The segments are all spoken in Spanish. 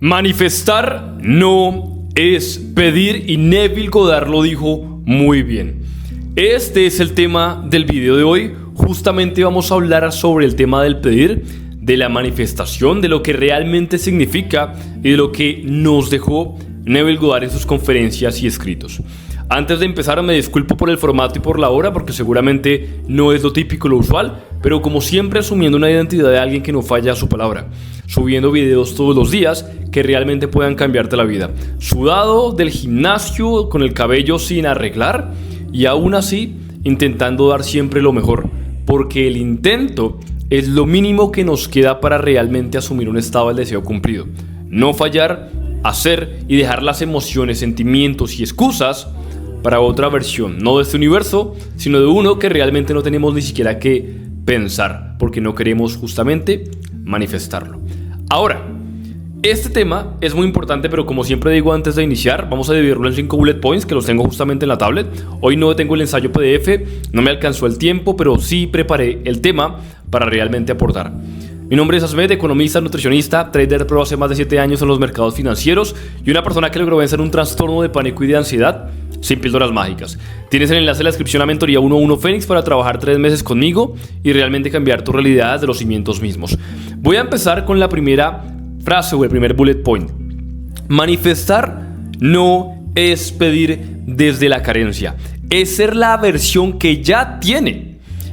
Manifestar no es pedir y Neville Goddard lo dijo muy bien. Este es el tema del video de hoy. Justamente vamos a hablar sobre el tema del pedir, de la manifestación, de lo que realmente significa y de lo que nos dejó Neville Goddard en sus conferencias y escritos. Antes de empezar me disculpo por el formato y por la hora porque seguramente no es lo típico, lo usual, pero como siempre asumiendo una identidad de alguien que no falla a su palabra, subiendo videos todos los días que realmente puedan cambiarte la vida. Sudado del gimnasio, con el cabello sin arreglar y aún así intentando dar siempre lo mejor, porque el intento es lo mínimo que nos queda para realmente asumir un estado del deseo cumplido. No fallar, hacer y dejar las emociones, sentimientos y excusas para otra versión, no de este universo, sino de uno que realmente no tenemos ni siquiera que pensar, porque no queremos justamente manifestarlo. Ahora, este tema es muy importante, pero como siempre digo antes de iniciar, vamos a dividirlo en 5 bullet points que los tengo justamente en la tablet. Hoy no tengo el ensayo PDF, no me alcanzó el tiempo, pero sí preparé el tema para realmente aportar. Mi nombre es Asmed, economista, nutricionista, trader pro hace más de 7 años en los mercados financieros y una persona que logró vencer un trastorno de pánico y de ansiedad sin píldoras mágicas. Tienes el enlace en la descripción a Mentoría 1-1 Fénix para trabajar 3 meses conmigo y realmente cambiar tu realidad desde los cimientos mismos. Voy a empezar con la primera frase o el primer bullet point. Manifestar no es pedir desde la carencia, es ser la versión que ya tiene.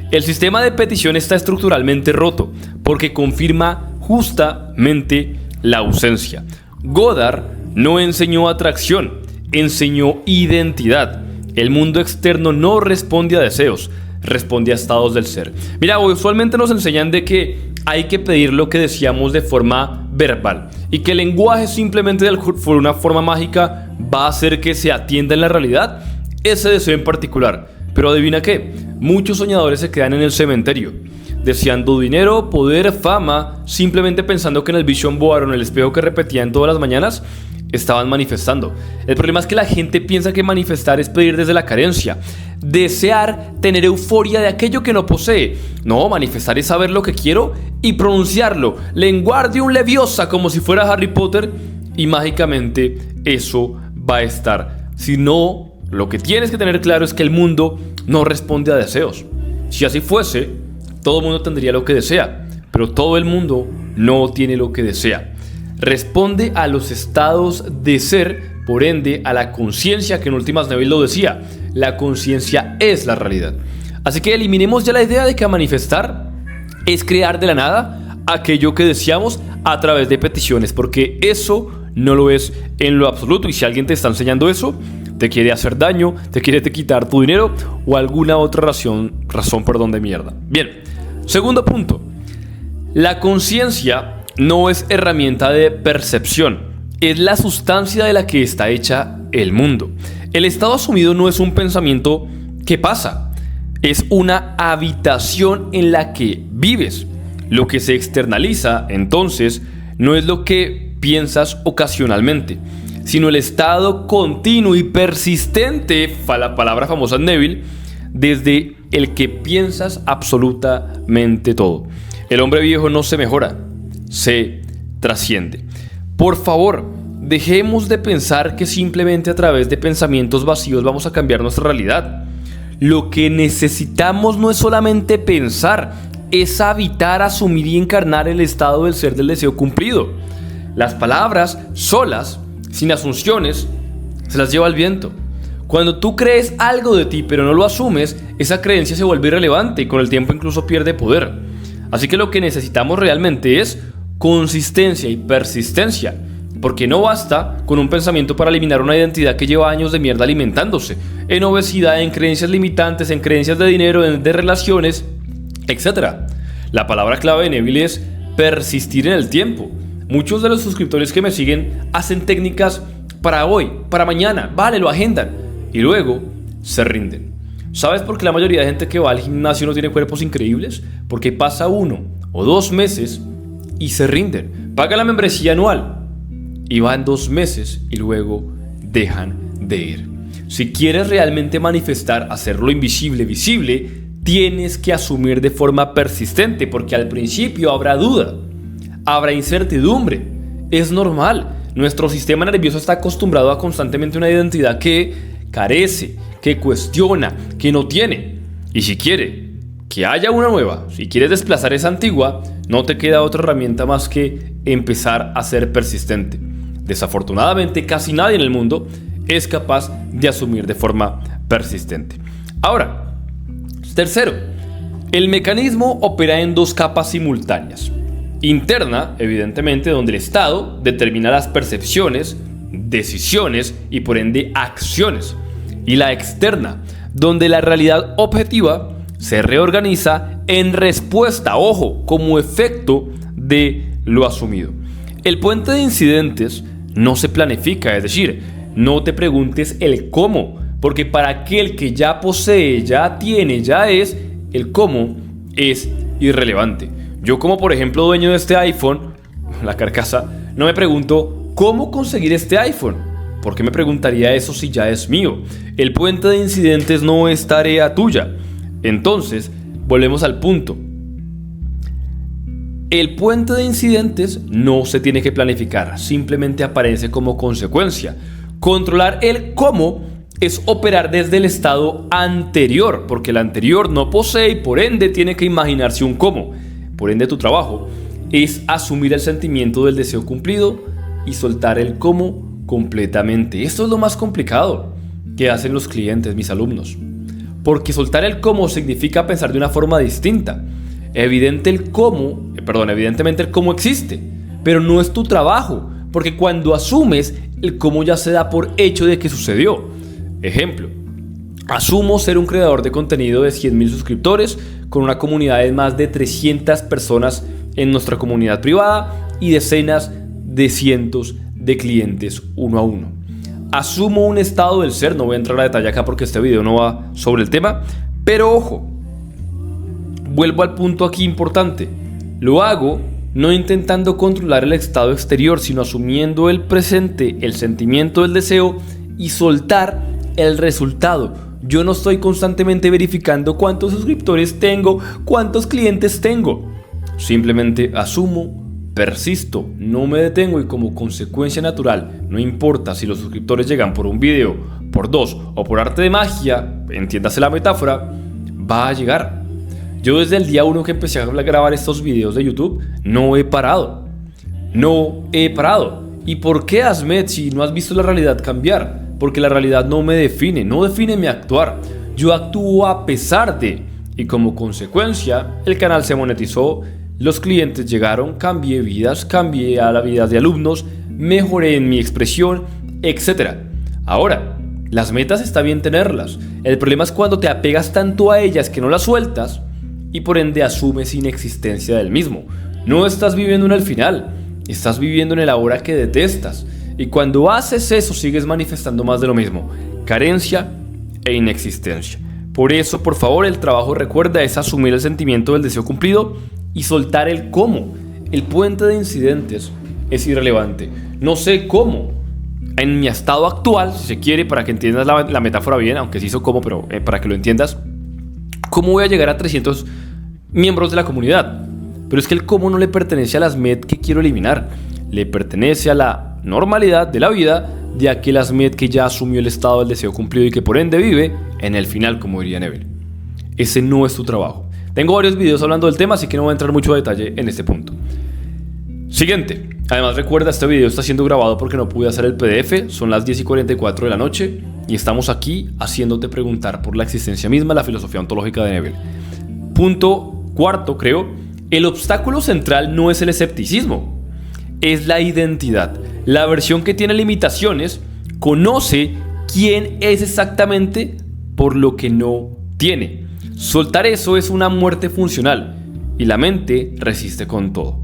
El sistema de petición está estructuralmente roto porque confirma justamente la ausencia. Goddard no enseñó atracción, enseñó identidad. El mundo externo no responde a deseos, responde a estados del ser. Mira, usualmente nos enseñan de que hay que pedir lo que decíamos de forma verbal y que el lenguaje simplemente de una forma mágica va a hacer que se atienda en la realidad ese deseo en particular. Pero adivina qué, muchos soñadores se quedan en el cementerio, deseando dinero, poder, fama, simplemente pensando que en el vision board o en el espejo que repetían todas las mañanas estaban manifestando. El problema es que la gente piensa que manifestar es pedir desde la carencia, desear tener euforia de aquello que no posee. No, manifestar es saber lo que quiero y pronunciarlo, Wingardium Leviosa, como si fuera Harry Potter, y mágicamente eso va a estar. Si no, lo que tienes que tener claro es que el mundo no responde a deseos. Si así fuese, todo el mundo tendría lo que desea, pero todo el mundo no tiene lo que desea. Responde a los estados de ser, por ende a la conciencia, que en últimas Neville lo decía, la conciencia es la realidad. Así que eliminemos ya la idea de que manifestar es crear de la nada aquello que deseamos a través de peticiones, porque eso no lo es en lo absoluto. Y si alguien te está enseñando eso, te quiere hacer daño, te quiere quitar tu dinero o alguna otra razón de mierda. Bien, segundo punto. La conciencia no es herramienta de percepción, es la sustancia de la que está hecha el mundo. El estado asumido no es un pensamiento que pasa, es una habitación en la que vives. Lo que se externaliza, entonces, no es lo que piensas ocasionalmente, sino el estado continuo y persistente, la palabra famosa de Neville, desde el que piensas absolutamente todo. El hombre viejo no se mejora, se trasciende. Por favor, dejemos de pensar que simplemente a través de pensamientos vacíos vamos a cambiar nuestra realidad. Lo que necesitamos no es solamente pensar, es habitar, asumir y encarnar el estado del ser del deseo cumplido. Las palabras solas, sin asunciones, se las lleva el viento. Cuando tú crees algo de ti pero no lo asumes, esa creencia se vuelve irrelevante y con el tiempo incluso pierde poder. Así que lo que necesitamos realmente es consistencia y persistencia, porque no basta con un pensamiento para eliminar una identidad que lleva años de mierda alimentándose, en obesidad, en creencias limitantes, en creencias de dinero, de relaciones, etc. La palabra clave de Neville es persistir en el tiempo. Muchos de los suscriptores que me siguen hacen técnicas para hoy, para mañana, vale, lo agendan y luego se rinden. ¿Sabes por qué la mayoría de gente que va al gimnasio no tiene cuerpos increíbles? Porque pasa 1 o 2 meses y se rinden. Pagan la membresía anual y van 2 meses y luego dejan de ir. Si quieres realmente manifestar, hacerlo invisible visible, tienes que asumir de forma persistente, porque al principio habrá duda, habrá incertidumbre, es normal. nuestro sistema nervioso está acostumbrado a constantemente una identidad que carece, que cuestiona, que no tiene. Y si quiere que haya una nueva, si quieres desplazar esa antigua, no te queda otra herramienta más que empezar a ser persistente. Desafortunadamente, casi nadie en el mundo es capaz de asumir de forma persistente. Ahora, tercero, el mecanismo opera en dos capas simultáneas. Interna, evidentemente, donde el estado determina las percepciones, decisiones y por ende acciones. Y la externa, donde la realidad objetiva se reorganiza en respuesta, ojo, como efecto de lo asumido. El puente de incidentes no se planifica, es decir, no te preguntes el cómo, porque para aquel que ya posee, ya tiene, ya es, el cómo es irrelevante. Yo como por ejemplo dueño de este iPhone, la carcasa, no me pregunto cómo conseguir este iPhone. ¿Por qué me preguntaría eso si ya es mío? El puente de incidentes no es tarea tuya. Entonces, volvemos al punto. El puente de incidentes no se tiene que planificar, simplemente aparece como consecuencia. Controlar el cómo es operar desde el estado anterior, porque el anterior no posee y por ende tiene que imaginarse un cómo. Por ende, tu trabajo es asumir el sentimiento del deseo cumplido y soltar el cómo completamente. Esto es lo más complicado que hacen los clientes, mis alumnos. Porque soltar el cómo significa pensar de una forma distinta. Evidentemente el cómo existe, pero no es tu trabajo, porque cuando asumes, el cómo ya se da por hecho de que sucedió. Ejemplo, asumo ser un creador de contenido de 100,000 suscriptores con una comunidad de más de 300 personas en nuestra comunidad privada y decenas de cientos de clientes uno a uno. Asumo un estado del ser, no voy a entrar a detalle acá porque este video no va sobre el tema, pero ojo, vuelvo al punto aquí importante. Lo hago no intentando controlar el estado exterior, sino asumiendo el presente, el sentimiento del deseo y soltar el resultado. Yo no estoy constantemente verificando cuántos suscriptores tengo, cuántos clientes tengo. Simplemente asumo, persisto, no me detengo y como consecuencia natural, no importa si los suscriptores llegan por un video, por dos o por arte de magia, entiéndase la metáfora, va a llegar. Yo desde el día 1 que empecé a grabar estos videos de YouTube, no he parado. ¿Y por qué, Asmed, si no has visto la realidad cambiar? Porque la realidad no me define, no define mi actuar. Yo actúo a pesar de, y como consecuencia, el canal se monetizó, los clientes llegaron, cambié vidas, cambié a la vida de alumnos, mejoré en mi expresión, etc. Ahora, las metas está bien tenerlas. El problema es cuando te apegas tanto a ellas que no las sueltas y por ende asumes inexistencia del mismo. No estás viviendo en el final, estás viviendo en el ahora que detestas. Y cuando haces eso sigues manifestando más de lo mismo, carencia e inexistencia. Por eso, por favor, el trabajo, recuerda, es asumir el sentimiento del deseo cumplido y soltar el cómo. El puente de incidentes es irrelevante. No sé cómo, en mi estado actual, si se quiere, para que entiendas la metáfora bien, aunque sí hizo cómo, pero para que lo entiendas, ¿cómo voy a llegar a 300 miembros de la comunidad? Pero es que el cómo no le pertenece a las MED que quiero eliminar, le pertenece a la normalidad de la vida de aquel Asmed que ya asumió el estado del deseo cumplido y que por ende vive en el final, como diría Neville. Ese no es tu trabajo. Tengo varios videos hablando del tema, así que no voy a entrar mucho a detalle en este punto. Siguiente. Además, recuerda, este video está siendo grabado porque no pude hacer el PDF. Son las 10:44 de la noche y estamos aquí haciéndote preguntar por la existencia misma, la filosofía ontológica de Neville. Punto cuarto, creo. El obstáculo central no es el escepticismo, es la identidad. La versión que tiene limitaciones conoce quién es exactamente por lo que no tiene. Soltar eso es una muerte funcional y la mente resiste con todo.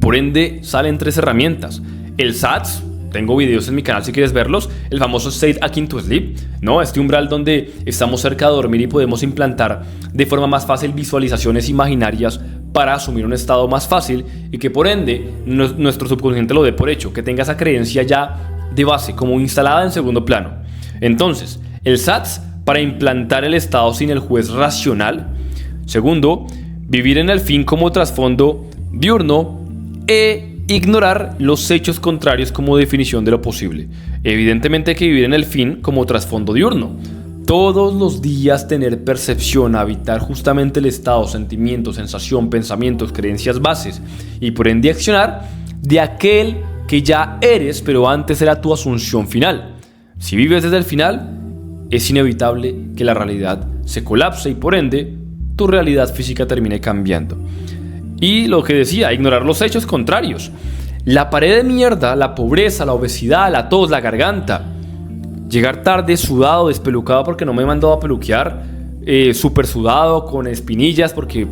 Por ende, salen 3 herramientas. El SATS, tengo videos en mi canal si quieres verlos. El famoso State Akin to Sleep, ¿no? Este umbral donde estamos cerca de dormir y podemos implantar de forma más fácil visualizaciones imaginarias para asumir un estado más fácil y que por ende nuestro subconsciente lo dé por hecho, que tenga esa creencia ya de base, como instalada en segundo plano. Entonces, el SATS para implantar el estado sin el juez racional. Segundo, vivir en el fin como trasfondo diurno. Ignorar los hechos contrarios como definición de lo posible. Evidentemente hay que vivir en el fin como trasfondo diurno. Todos los días tener percepción, habitar justamente el estado, sentimiento, sensación, pensamientos, creencias bases y por ende accionar de aquel que ya eres, pero antes era tu asunción final. Si vives desde el final, es inevitable que la realidad se colapse y por ende tu realidad física termine cambiando. Y lo que decía, ignorar los hechos contrarios. La pared de mierda, la pobreza, la obesidad, la tos, la garganta. Llegar tarde, sudado, despelucado porque no me he mandado a peluquear. Súper sudado, con espinillas porque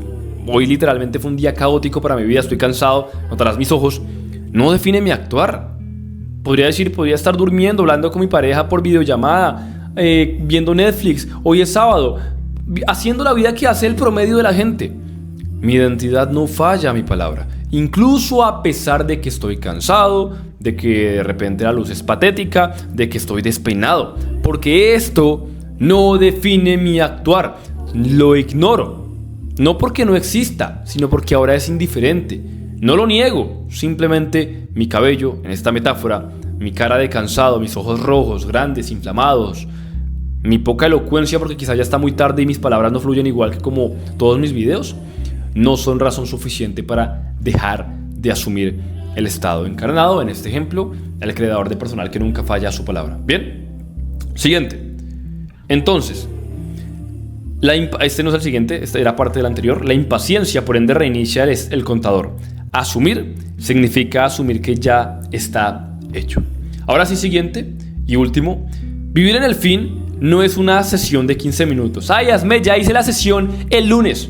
hoy literalmente fue un día caótico para mi vida. Estoy cansado, notarás mis ojos. No define mi actuar. Podría estar durmiendo, hablando con mi pareja por videollamada, viendo Netflix. Hoy es sábado, haciendo la vida que hace el promedio de la gente. Mi identidad no falla a mi palabra, incluso a pesar de que estoy cansado, de que de repente la luz es patética, de que estoy despeinado, porque esto no define mi actuar, lo ignoro, no porque no exista, sino porque ahora es indiferente, no lo niego, simplemente mi cabello, en esta metáfora, mi cara de cansado, mis ojos rojos, grandes, inflamados, mi poca elocuencia porque quizá ya está muy tarde y mis palabras no fluyen igual que como todos mis videos, no son razón suficiente para dejar de asumir el estado encarnado, en este ejemplo, el creador de personal que nunca falla a su palabra. Bien, siguiente. Entonces, este no es el siguiente, esta era parte del anterior. La impaciencia, por ende, reinicia el contador. Asumir significa asumir que ya está hecho. Ahora sí, siguiente y último. Vivir en el fin no es una sesión de 15 minutos. Ay, Asmed, ya hice la sesión el lunes.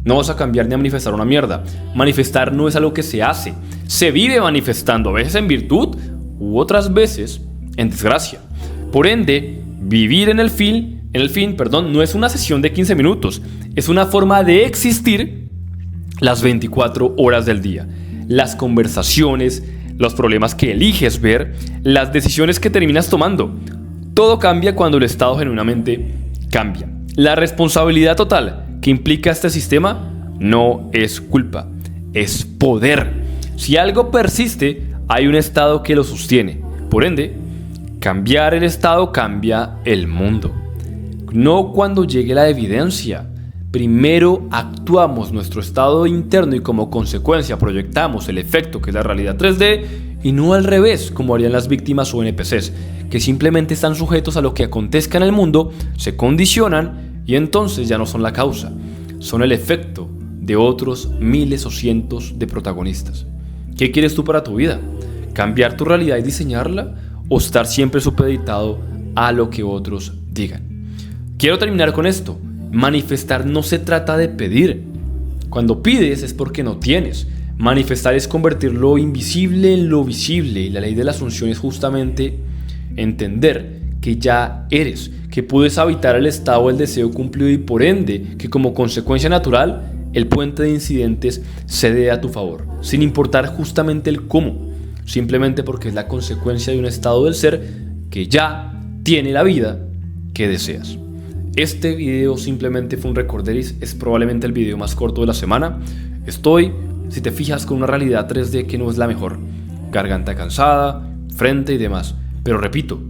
No vas a cambiar ni a manifestar una mierda. Manifestar no es algo que se hace. Se vive manifestando, a veces en virtud u otras veces en desgracia. Por ende, vivir en el fin, no es una sesión de 15 minutos. Es una forma de existir las 24 horas del día. Las conversaciones, los problemas que eliges ver, las decisiones que terminas tomando. Todo cambia cuando el estado genuinamente cambia. La responsabilidad total que implica este sistema no es culpa, es poder. Si algo persiste, hay un estado que lo sostiene. Por ende, cambiar el estado cambia el mundo. No cuando llegue la evidencia. Primero actuamos nuestro estado interno y como consecuencia proyectamos el efecto que es la realidad 3D y no al revés, como harían las víctimas o NPCs, que simplemente están sujetos a lo que acontezca en el mundo, se condicionan y entonces ya no son la causa, son el efecto de otros miles o cientos de protagonistas. ¿Qué quieres tú para tu vida? ¿Cambiar tu realidad y diseñarla? ¿O estar siempre supeditado a lo que otros digan? Quiero terminar con esto. Manifestar no se trata de pedir. Cuando pides es porque no tienes. Manifestar es convertir lo invisible en lo visible. Y la ley de la asunción es justamente entender que ya eres, que puedes habitar el estado del deseo cumplido y por ende que como consecuencia natural el puente de incidentes cede a tu favor, sin importar justamente el cómo, simplemente porque es la consecuencia de un estado del ser que ya tiene la vida que deseas. Este video simplemente fue un recorderis, es probablemente el video más corto de la semana. Estoy, si te fijas, con una realidad 3D que no es la mejor, garganta cansada, frente y demás, pero repito,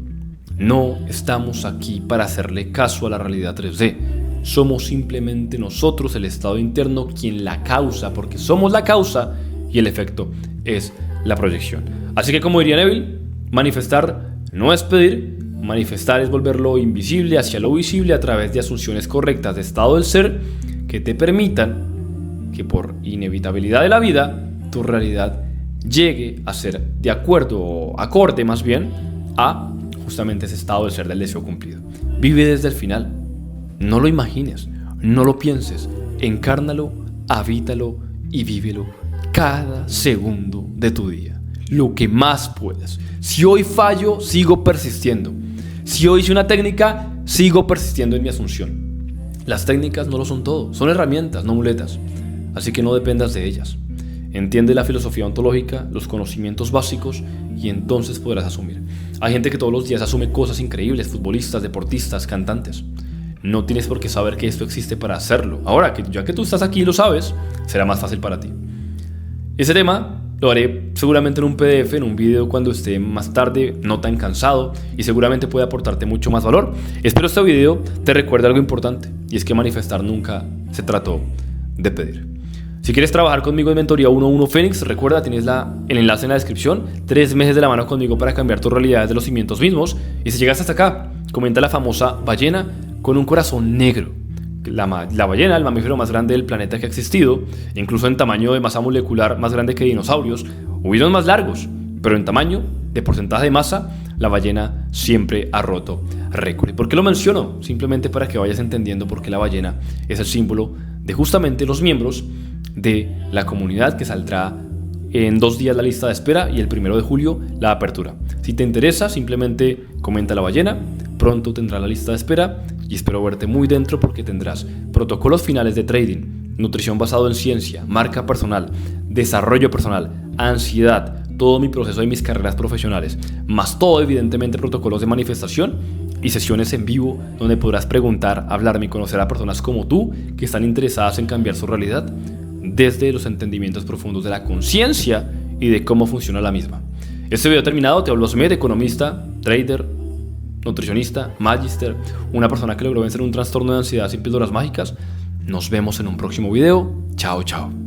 no estamos aquí para hacerle caso a la realidad 3D. Somos simplemente nosotros, el estado interno, quien la causa, porque somos la causa y el efecto es la proyección. Así que como diría Neville, manifestar no es pedir, manifestar es volver lo invisible hacia lo visible a través de asunciones correctas de estado del ser que te permitan que por inevitabilidad de la vida tu realidad llegue a ser de acuerdo o acorde más bien a justamente ese estado del ser del deseo cumplido. Vive desde el final. No lo imagines, no lo pienses, encárnalo, habítalo y vívelo cada segundo de tu día, lo que más puedas. Si hoy fallo, sigo persistiendo. Si hoy hice una técnica, sigo persistiendo en mi asunción. Las técnicas no lo son todo, son herramientas, no muletas, así que no dependas de ellas. Entiende la filosofía ontológica, los conocimientos básicos y entonces podrás asumir. Hay gente que todos los días asume cosas increíbles, futbolistas, deportistas, cantantes. No tienes por qué saber que esto existe para hacerlo. Ahora, ya que tú estás aquí y lo sabes, será más fácil para ti. Ese tema Lo haré seguramente en un PDF, en un video cuando esté más tarde, no tan cansado, y seguramente puede aportarte mucho más valor. Espero este video te recuerde algo importante, y es que manifestar nunca se trató de pedir. Si quieres trabajar conmigo en Mentoría 1-1 Fénix, recuerda, tienes el enlace en la descripción. 3 meses de la mano conmigo para cambiar tus realidades de los cimientos mismos. Y si llegaste hasta acá, comenta la famosa ballena con un corazón negro. La ballena, el mamífero más grande del planeta que ha existido, incluso en tamaño de masa molecular más grande que dinosaurios, hubieron más largos, pero en tamaño, de porcentaje de masa, la ballena siempre ha roto récord. ¿Y por qué lo menciono? Simplemente para que vayas entendiendo por qué la ballena es el símbolo de justamente los miembros de la comunidad que saldrá en 2 días la lista de espera y el 1 de julio la apertura. Si te interesa, simplemente comenta la ballena, pronto tendrá la lista de espera y espero verte muy dentro porque tendrás protocolos finales de trading, nutrición basado en ciencia, marca personal, desarrollo personal, ansiedad, todo mi proceso y mis carreras profesionales, más todo evidentemente protocolos de manifestación y sesiones en vivo donde podrás preguntar, hablarme y conocer a personas como tú que están interesadas en cambiar su realidad desde los entendimientos profundos de la conciencia y de cómo funciona la misma. Este video terminado, te hablo Osmed, economista, trader, nutricionista, magister, una persona que logró vencer un trastorno de ansiedad sin píldoras mágicas. Nos vemos en un próximo video. Chao, chao.